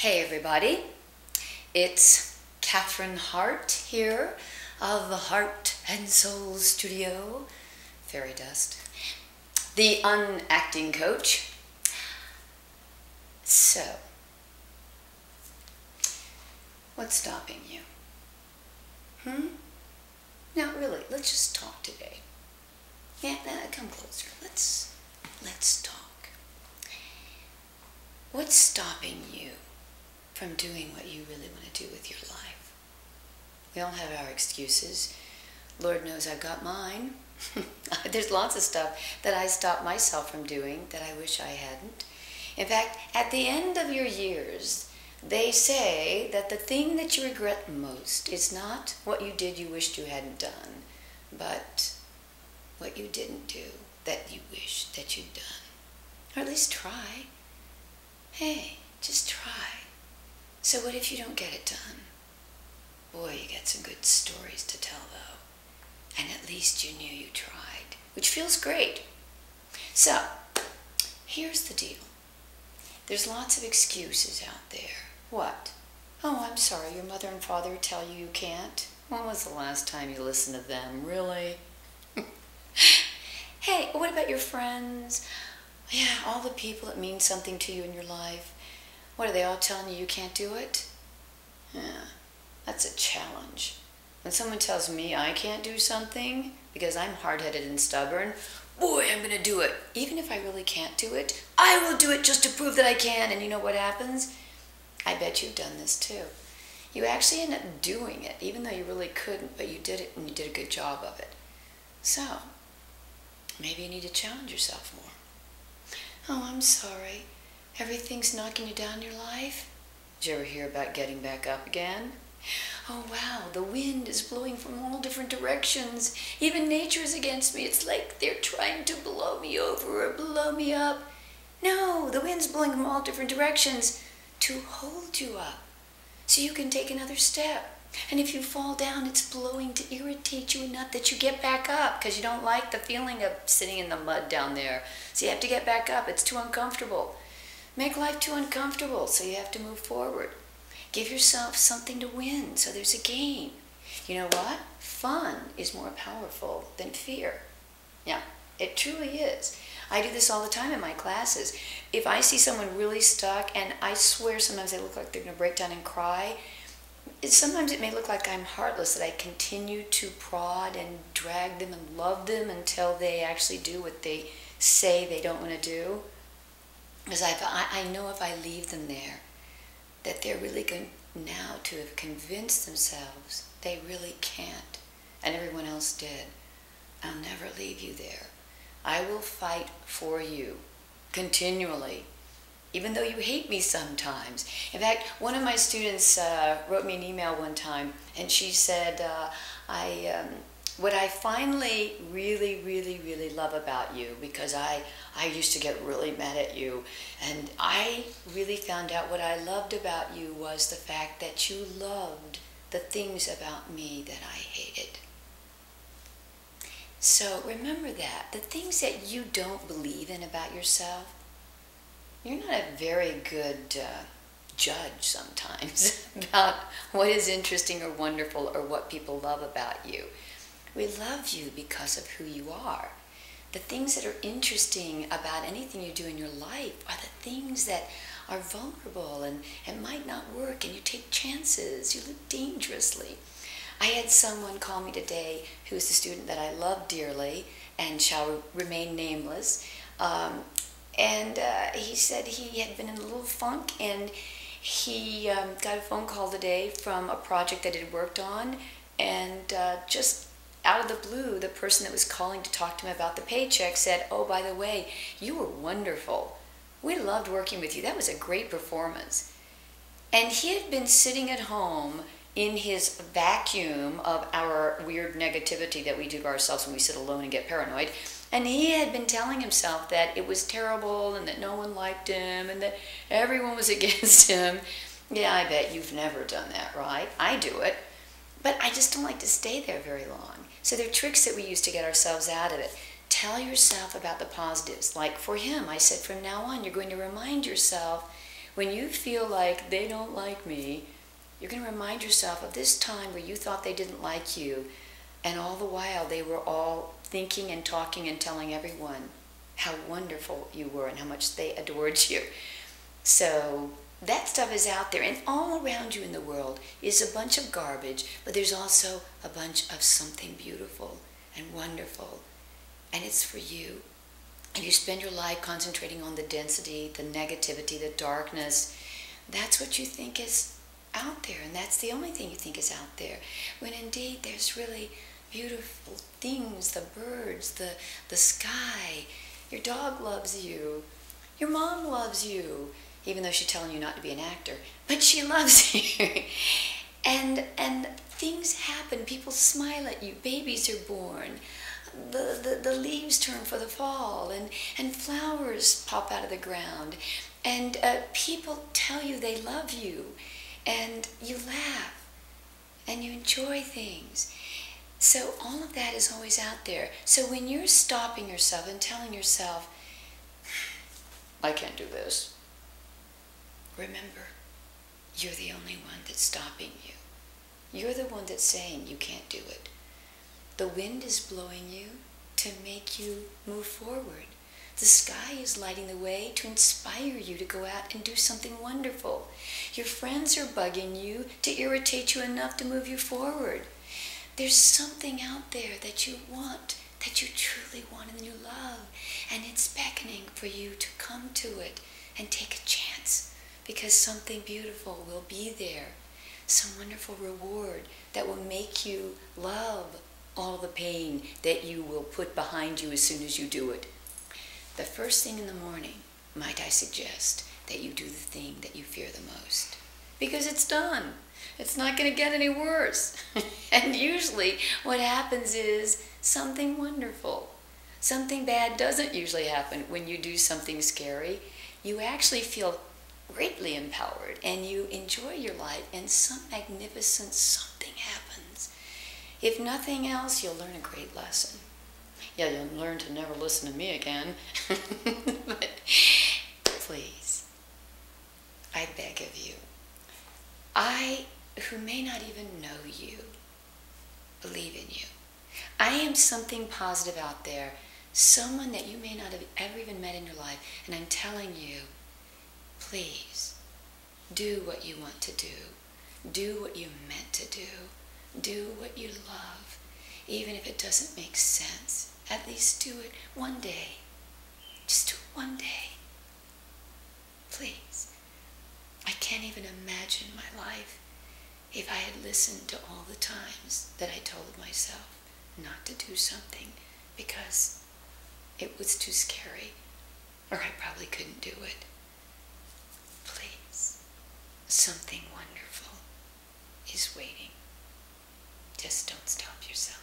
Hey everybody, it's Cathryn Hartt here of the Heart and Soul Studio, Fairy Dust, the unacting coach. So, what's stopping you? Now really, let's just talk today. Yeah, come closer. Let's talk. What's stopping you from doing what you really want to do with your life? We all have our excuses. Lord knows I've got mine. There's lots of stuff that I stopped myself from doing that I wish I hadn't. In fact, at the end of your years, they say that the thing that you regret most is not what you did you wished you hadn't done, but what you didn't do that you wish that you'd done. Or at least try. Hey, just try. So what if you don't get it done? Boy, you get some good stories to tell, though. And at least you knew you tried, which feels great. So, here's the deal. There's lots of excuses out there. What? Oh, I'm sorry, your mother and father tell you you can't? When was the last time you listened to them? Really? Hey, what about your friends? Yeah, all the people that mean something to you in your life. What, are they all telling you can't do it? Yeah, that's a challenge. When someone tells me I can't do something because I'm hard-headed and stubborn, boy, I'm going to do it. Even if I really can't do it, I will do it just to prove that I can. And you know what happens? I bet you've done this too. You actually end up doing it, even though you really couldn't, but you did it and you did a good job of it. So, maybe you need to challenge yourself more. Oh, I'm sorry. Everything's knocking you down in your life? Did you ever hear about getting back up again? Oh, wow, the wind is blowing from all different directions. Even nature is against me. It's like they're trying to blow me over or blow me up. No, the wind's blowing from all different directions to hold you up so you can take another step. And if you fall down, it's blowing to irritate you enough that you get back up because you don't like the feeling of sitting in the mud down there. So you have to get back up. It's too uncomfortable. Make life too uncomfortable, so you have to move forward. Give yourself something to win, so there's a game. You know what? Fun is more powerful than fear. Yeah, it truly is. I do this all the time in my classes. If I see someone really stuck, and I swear sometimes they look like they're going to break down and cry, sometimes it may look like I'm heartless, that I continue to prod and drag them and love them until they actually do what they say they don't want to do. Because I know if I leave them there, that they're really going now to have convinced themselves they really can't, and everyone else did. I'll never leave you there. I will fight for you continually, even though you hate me sometimes. In fact, one of my students wrote me an email one time, and she said, what I finally really love about you, because I used to get really mad at you, and I really found out what I loved about you was the fact that you loved the things about me that I hated. So remember that. The things that you don't believe in about yourself, you're not a very good judge sometimes about what is interesting or wonderful or what people love about you. We love you because of who you are. The things that are interesting about anything you do in your life are the things that are vulnerable and might not work, and you take chances. You live dangerously. I had someone call me today who is a student that I love dearly and shall remain nameless. He said he had been in a little funk, and he got a phone call today from a project that he'd worked on, and just out of the blue, the person that was calling to talk to him about the paycheck said, oh, by the way, you were wonderful. We loved working with you. That was a great performance. And he had been sitting at home in his vacuum of our weird negativity that we do to ourselves when we sit alone and get paranoid. And he had been telling himself that it was terrible and that no one liked him and that everyone was against him. Yeah, I bet you've never done that, right? I do it. But I just don't like to stay there very long. So there are tricks that we use to get ourselves out of it. Tell yourself about the positives. Like for him, I said from now on, you're going to remind yourself When you feel like they don't like me, you're going to remind yourself of this time where you thought they didn't like you, and all the while they were all thinking and talking and telling everyone how wonderful you were and how much they adored you. So that stuff is out there, and all around you in the world is a bunch of garbage, but there's also a bunch of something beautiful and wonderful, and it's for you. And you spend your life concentrating on the density, the negativity, the darkness. That's what you think is out there, and that's the only thing you think is out there, when indeed there's really beautiful things, the birds, the sky. Your dog loves you. Your mom loves you, even though she's telling you not to be an actor, but she loves you. and things happen. People smile at you. Babies are born. The leaves turn for the fall, and flowers pop out of the ground, and people tell you they love you, and you laugh, and you enjoy things. So all of that is always out there. So when you're stopping yourself and telling yourself, I can't do this, remember, you're the only one that's stopping you. You're the one that's saying you can't do it. The wind is blowing you to make you move forward. The sky is lighting the way to inspire you to go out and do something wonderful. Your friends are bugging you to irritate you enough to move you forward. There's something out there that you want, that you truly want and you love, and it's beckoning for you to come to it and take a chance, because something beautiful will be there, some wonderful reward that will make you love all the pain that you will put behind you as soon as you do it. The first thing in the morning, might I suggest that you do the thing that you fear the most, because it's done. It's not going to get any worse. And usually what happens is something wonderful. Something bad doesn't usually happen when you do something scary. You actually feel greatly empowered, and you enjoy your life, and some magnificent something happens. If nothing else, you'll learn a great lesson. Yeah, you'll learn to never listen to me again. But please, I beg of you, I, who may not even know you, believe in you. I am something positive out there, someone that you may not have ever even met in your life, and I'm telling you, please, do what you want to do. Do what you're meant to do. Do what you love, even if it doesn't make sense. At least do it one day. Just do it one day. Please. I can't even imagine my life if I had listened to all the times that I told myself not to do something because it was too scary, or I probably couldn't do it. Please, something wonderful is waiting. Just don't stop yourself.